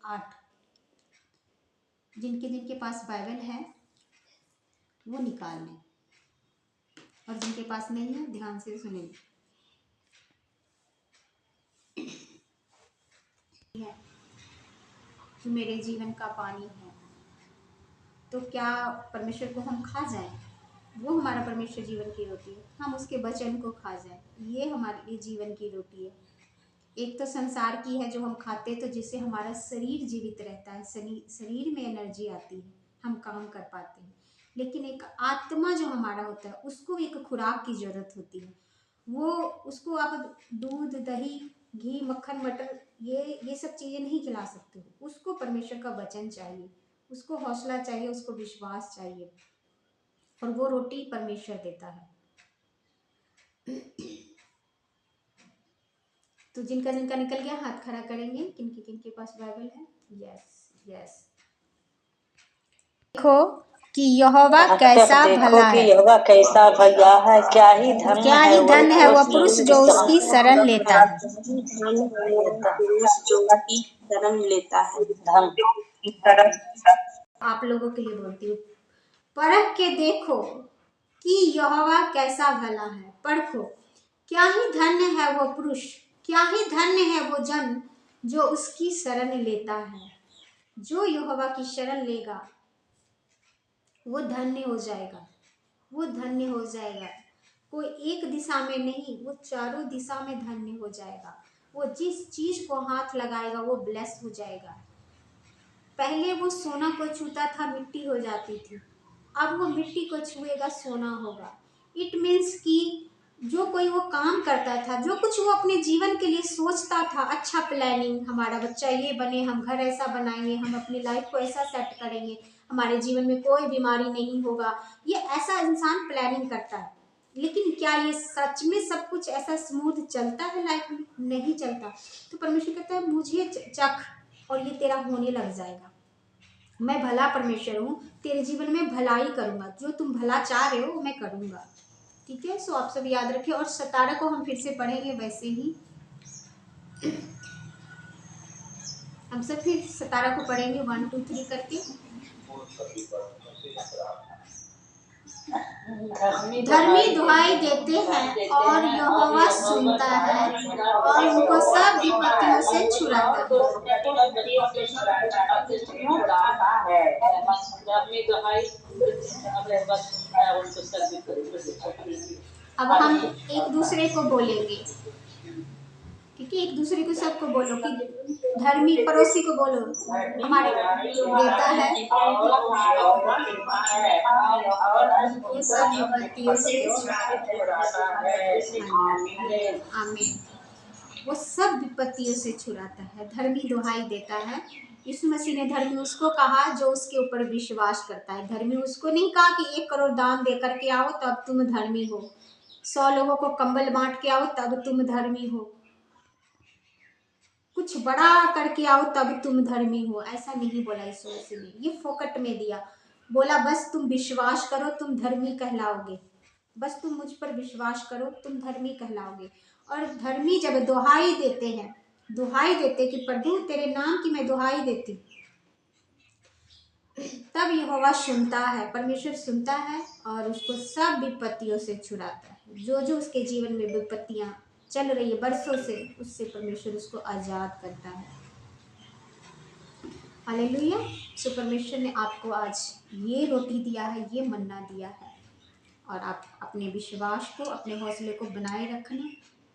8। जिनके जिनके पास बाइबल है वो निकाल लें, और जिनके पास नहीं है ध्यान से सुनें। जो मेरे जीवन का पानी है, तो क्या परमेश्वर को हम खा जाएं? वो हमारा परमेश्वर जीवन की रोटी है, हम उसके वचन को खा जाएं, ये हमारे लिए जीवन की रोटी है। एक तो संसार की है जो हम खाते हैं, तो जिससे हमारा शरीर जीवित रहता है, शरीर में एनर्जी आती है, हम काम कर पाते हैं। लेकिन एक आत्मा जो हमारा होता है उसको एक खुराक की जरूरत होती है। वो उसको आप दूध, दही, घी, मक्खन, मटर ये सब चीज़ें नहीं खिला सकते हो। उसको परमेश्वर का वचन चाहिए, उसको हौसला चाहिए, उसको विश्वास चाहिए, और वो रोटी परमेश्वर देता है। तो जिनका जिनका निकल गया हाथ खड़ा करेंगे। किनके किनके पास बाइबल है? Yes yes. देखो कि यहोवा कैसा भला है, यहोवा कैसा भला है, क्या ही धन है वह पुरुष जो उसकी शरण लेता है। आप लोगों के लिए बोलती हूँ, परख के देखो कि यहोवा कैसा भला है। परखो, क्या ही धन्य है वो पुरुष, क्या ही धन्य है वो जन जो उसकी शरण लेता है। जो यहोवा की शरण लेगा वो धन्य हो जाएगा, वो धन्य हो जाएगा। कोई एक दिशा में नहीं, वो चारों दिशा में धन्य हो जाएगा। वो जिस चीज को हाथ लगाएगा वो ब्लेस हो जाएगा। पहले वो सोना को छूता था, मिट्टी हो जाती थी, अब वो मिट्टी को छुएगा, सोना होगा। इट मीन्स कि जो कोई वो काम करता था, जो कुछ वो अपने जीवन के लिए सोचता था, अच्छा प्लानिंग, हमारा बच्चा ये बने, हम घर ऐसा बनाएंगे, हम अपनी लाइफ को ऐसा सेट करेंगे, हमारे जीवन में कोई बीमारी नहीं होगा, ये ऐसा इंसान प्लानिंग करता है। लेकिन क्या ये सच में सब कुछ ऐसा स्मूथ चलता है लाइफ में? नहीं चलता। तो परमेश्वर कहता है मुझे चख और ये तेरा होने लग जाएगा। मैं भला परमेश्वर हूँ, तेरे जीवन में भलाई करूंगा, जो तुम भला चाह रहे हो मैं करूंगा। ठीक है, सो आप सब याद रखिए। और 17 को हम फिर से पढ़ेंगे वैसे ही। हम सब फिर 17 को पढ़ेंगे 1 2 3 करके। धर्मी दुहाई देते हैं और यहोवा सुनता है और उनको सब विपत्तियों से छुड़ाता है। अब हम एक दूसरे को बोलेंगे, ठीक है? एक दूसरे को सबको बोलो कि धर्मी, पड़ोसी को बोलो हमारे देता है ये सब विपत्तियों से आमीन। वो सब विपत्तियों से छुड़ाता है, धर्मी दुहाई देता है। यीशु मसीह ने धर्मी उसको कहा जो उसके ऊपर विश्वास करता है। धर्मी उसको नहीं कहा कि 1 करोड़ दान दे करके आओ तब तुम धर्मी हो, 100 लोगों को कंबल बांट के आओ तब तुम धर्मी हो, कुछ बड़ा करके आओ तब तुम धर्मी हो, ऐसा नहीं बोला यीशु मसीह ने। ये फोकट में दिया, बोला बस तुम विश्वास करो तुम धर्मी कहलाओगे, बस तुम मुझ पर विश्वास करो तुम धर्मी कहलाओगे। और धर्मी जब दुहाई देते हैं, दुहाई देते कि प्रभु तेरे नाम की मैं दुहाई देती, तब यहोवा सुनता है, परमेश्वर सुनता है और उसको सब विपत्तियों से छुड़ाता है। जो जो उसके जीवन में विपत्तियां चल रही है बरसों से, उससे परमेश्वर उसको आजाद करता है। हालेलुया। सो परमेश्वर ने आपको आज ये रोटी दिया है, ये मन्ना दिया है, और आप अपने विश्वास को, अपने हौसले को बनाए रखना।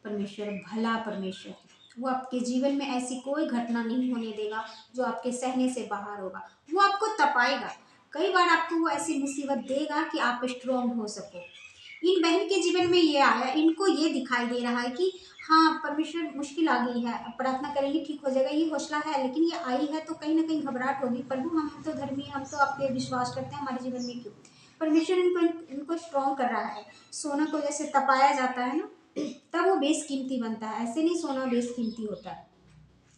परमेश्वर भला परमेश्वर है, वो आपके जीवन में ऐसी कोई घटना नहीं होने देगा जो आपके सहने से बाहर होगा। वो आपको तपाएगा, कई बार आपको वो ऐसी मुसीबत देगा कि आप स्ट्रॉन्ग हो सको। इन बहन के जीवन में ये आया, इनको ये दिखाई दे रहा है कि हाँ परमेश्वर मुश्किल आ गई है, अब प्रार्थना करेंगे ठीक हो जाएगा, ये हौसला है, लेकिन ये आई है तो कहीं ना कहीं घबराहट होगी। प्रभु हम तो धर्मी, हम तो आप पे विश्वास करते हैं, हमारे जीवन में क्यों? परमेश्वर इनको स्ट्रॉन्ग कर रहा है। सोना को जैसे तपाया जाता है ना, तब वो बेसकीमती बनता है, ऐसे नहीं सोना बेसकीमती होता है।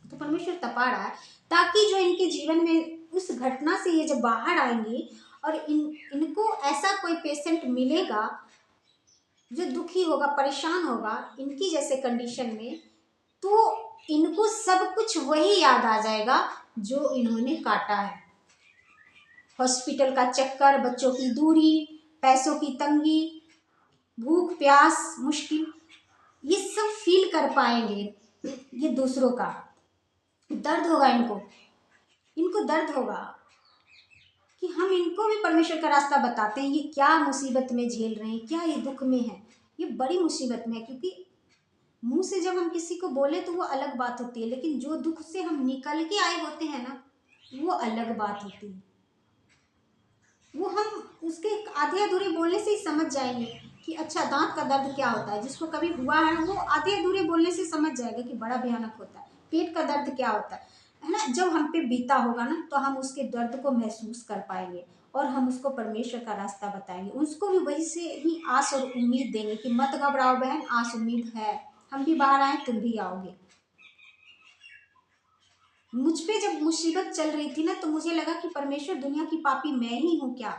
तो परमेश्वर तपा रहा है ताकि जो इनके जीवन में उस घटना से ये जब बाहर आएंगे और इनको ऐसा कोई पेशेंट मिलेगा जो दुखी होगा, परेशान होगा इनकी जैसे कंडीशन में, तो इनको सब कुछ वही याद आ जाएगा जो इन्होंने काटा है। हॉस्पिटल का चक्कर, बच्चों की दूरी, पैसों की तंगी, भूख प्यास, मुश्किल, ये सब फील कर पाएंगे। ये दूसरों का दर्द होगा, इनको दर्द होगा कि हम इनको भी परमेश्वर का रास्ता बताते हैं। ये क्या मुसीबत में झेल रहे हैं, क्या ये दुख में है, ये बड़ी मुसीबत में है। क्योंकि मुंह से जब हम किसी को बोले तो वो अलग बात होती है, लेकिन जो दुख से हम निकल के आए होते हैं ना, वो अलग बात होती है। वो हम उसके आधे अधूरे बोलने से ही समझ जाएंगे कि अच्छा दांत का दर्द क्या होता है। जिसको कभी हुआ है वो आधे अधूरे बोलने से समझ जाएगा कि बड़ा भयानक होता है। पेट का दर्द क्या होता है ना। जब हम पे बीता होगा ना तो हम उसके दर्द को महसूस कर पाएंगे और हम उसको परमेश्वर का रास्ता बताएंगे। उसको भी वही से ही आस और उम्मीद देंगे कि मत घबराओ बहन, आस उम्मीद है, हम भी बाहर आए, तुम भी आओगे। मुझ पे जब मुसीबत चल रही थी ना तो मुझे लगा कि परमेश्वर, दुनिया की पापी मैं ही हूँ क्या?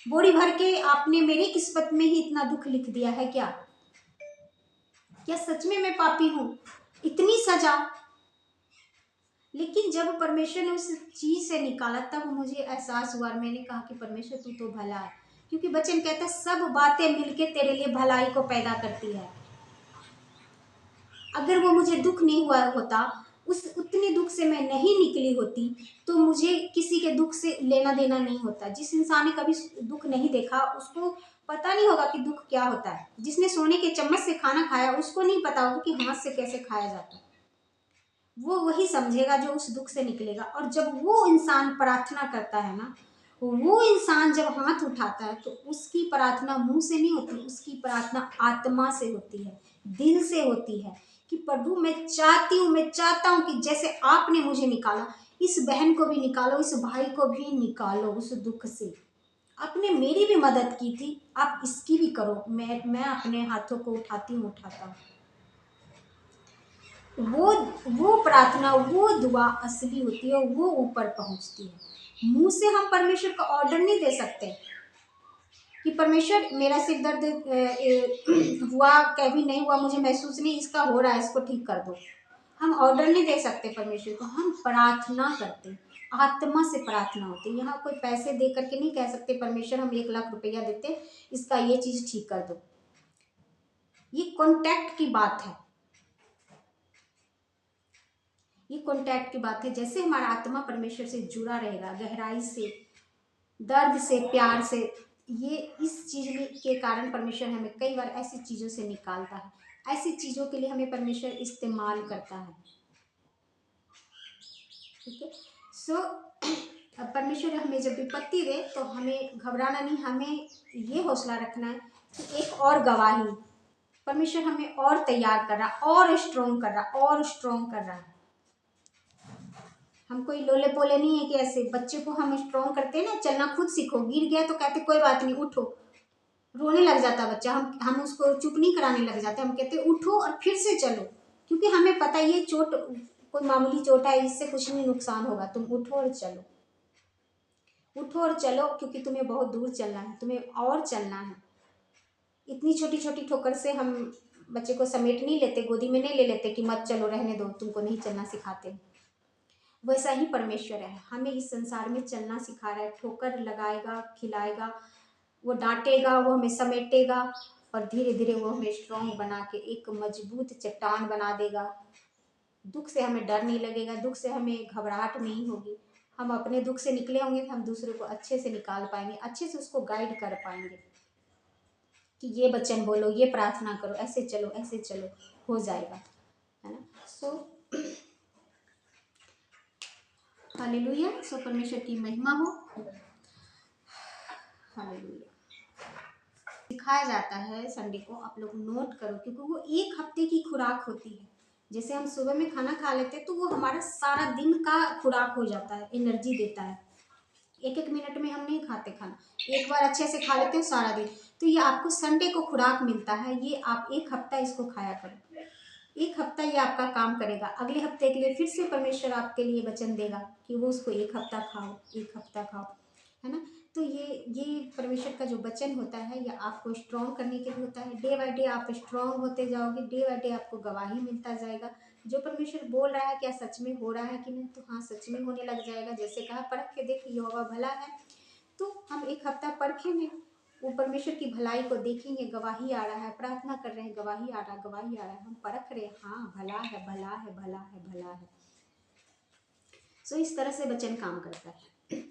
बोरी भर के आपने मेरी किस्मत में ही इतना दुख लिख दिया है क्या? क्या सच में मैं पापी हूँ? इतनी सजा। लेकिन जब परमेश्वर ने उस चीज से निकाला तब मुझे एहसास हुआ। मैंने कहा कि परमेश्वर तू तो भला है, क्योंकि वचन कहता है सब बातें मिलके तेरे लिए भलाई को पैदा करती है। अगर वो मुझे दुख नहीं हुआ होता, उस उतने दुख से मैं नहीं निकली होती, तो मुझे किसी के दुख से लेना देना नहीं होता। जिस इंसान ने कभी दुख नहीं देखा उसको पता नहीं होगा कि दुख क्या होता है। जिसने सोने के चम्मच से खाना खाया उसको नहीं पता होगा कि हाथ से कैसे खाया जाता है। वो वही समझेगा जो उस दुख से निकलेगा। और जब वो इंसान प्रार्थना करता है ना, वो इंसान जब हाथ उठाता है तो उसकी प्रार्थना मुंह से नहीं होती, उसकी प्रार्थना आत्मा से होती है, दिल से होती है कि प्रभु मैं चाहती हूँ, मैं चाहता हूँ कि जैसे आपने मुझे निकाला, इस बहन को भी निकालो, इस भाई को भी निकालो उस दुख से। आपने मेरी भी मदद की थी, आप इसकी भी करो। मैं अपने हाथों को उठाती हूँ, उठाता हूँ। वो प्रार्थना, वो दुआ असली होती है, वो ऊपर पहुंचती है। मुंह से हम परमेश्वर को ऑर्डर नहीं दे सकते कि परमेश्वर मेरा सिर दर्द हुआ, कभी नहीं हुआ, मुझे महसूस नहीं, इसका हो रहा है, इसको ठीक कर दो। हम ऑर्डर नहीं दे सकते परमेश्वर को, हम प्रार्थना करते, आत्मा से प्रार्थना होती है। यहाँ कोई पैसे दे करके नहीं कह सकते परमेश्वर हम 1 लाख रुपया देते, इसका ये चीज ठीक कर दो। ये कॉन्टैक्ट की बात है, ये कॉन्टैक्ट की बात है। जैसे हमारा आत्मा परमेश्वर से जुड़ा रहेगा गहराई से, दर्द से, प्यार से, ये इस चीज के कारण परमेश्वर हमें कई बार ऐसी चीजों से निकालता है, ऐसी चीजों के लिए हमें परमेश्वर इस्तेमाल करता है। ठीक है। सो परमेश्वर हमें जब विपत्ति दे तो हमें घबराना नहीं, हमें ये हौसला रखना है कि एक और गवाही, परमेश्वर हमें और तैयार कर रहा, और स्ट्रॉन्ग कर रहा, और स्ट्रॉन्ग कर रहा है। हम कोई लोले पोले नहीं है कि ऐसे बच्चे को हम स्ट्रॉन्ग करते हैं ना, चलना खुद सीखो, गिर गया तो कहते कोई बात नहीं उठो, रोने लग जाता बच्चा, हम उसको चुप नहीं कराने लग जाते, हम कहते उठो और फिर से चलो। क्योंकि हमें पता है ये चोट कोई मामूली चोट है, इससे कुछ नहीं नुकसान होगा, तुम उठो और चलो, उठो और चलो, क्योंकि तुम्हें बहुत दूर चलना है, तुम्हें और चलना है। इतनी छोटी छोटी ठोकर से हम बच्चे को समेट नहीं लेते, गोदी में नहीं ले लेते कि मत चलो, रहने दो, तुमको नहीं चलना सिखाते। वैसा ही परमेश्वर है, हमें इस संसार में चलना सिखा रहा है। ठोकर लगाएगा, खिलाएगा, वो डांटेगा, वो हमें समेटेगा, और धीरे धीरे वो हमें स्ट्रॉन्ग बना के एक मजबूत चट्टान बना देगा। दुख से हमें डर नहीं लगेगा, दुख से हमें घबराहट नहीं होगी। हम अपने दुख से निकले होंगे तो हम दूसरे को अच्छे से निकाल पाएंगे, अच्छे से उसको गाइड कर पाएंगे कि ये वचन बोलो, ये प्रार्थना करो, ऐसे चलो, ऐसे चलो, हो जाएगा, है ना। सो हालेलुया। सो परमेश्वर की महिमा हो। हालेलुया। सिखाया जाता है संडे को, आप लोग नोट करो, क्योंकि वो 1 हफ्ते की खुराक होती है। जैसे हम सुबह में खाना खा लेते हैं तो वो हमारा सारा दिन का खुराक हो जाता है, एनर्जी देता है। 1-1 मिनट में हम नहीं खाते खाना, एक बार अच्छे से खा लेते हैं सारा दिन। तो ये आपको संडे को खुराक मिलता है, ये आप 1 हफ्ता इसको खाया करो। 1 हफ्ता ये आपका काम करेगा। अगले हफ्ते के लिए फिर से परमेश्वर आपके लिए वचन देगा कि वो उसको 1 हफ्ता खाओ, 1 हफ्ता खाओ, है ना। तो ये परमेश्वर का जो वचन होता है ये आपको स्ट्रॉन्ग करने के लिए होता है। डे बाय डे आप स्ट्रॉन्ग होते जाओगे, डे बाय डे आपको गवाही मिलता जाएगा, जो परमेश्वर बोल रहा है क्या सच में हो रहा है कि नहीं, तो हाँ सच में होने लग जाएगा। जैसे कहा परख के देख यहोवा भला है, तो हम एक हफ्ता परखेंगे, वो परमेश्वर की भलाई को देखेंगे, गवाही आ रहा है, प्रार्थना कर रहे हैं, गवाही आ रहा है, गवाही आ रहा है, हम परख रहे हैं, हाँ भला है भला है भला है भला है। सो इस तरह से वचन काम करता है।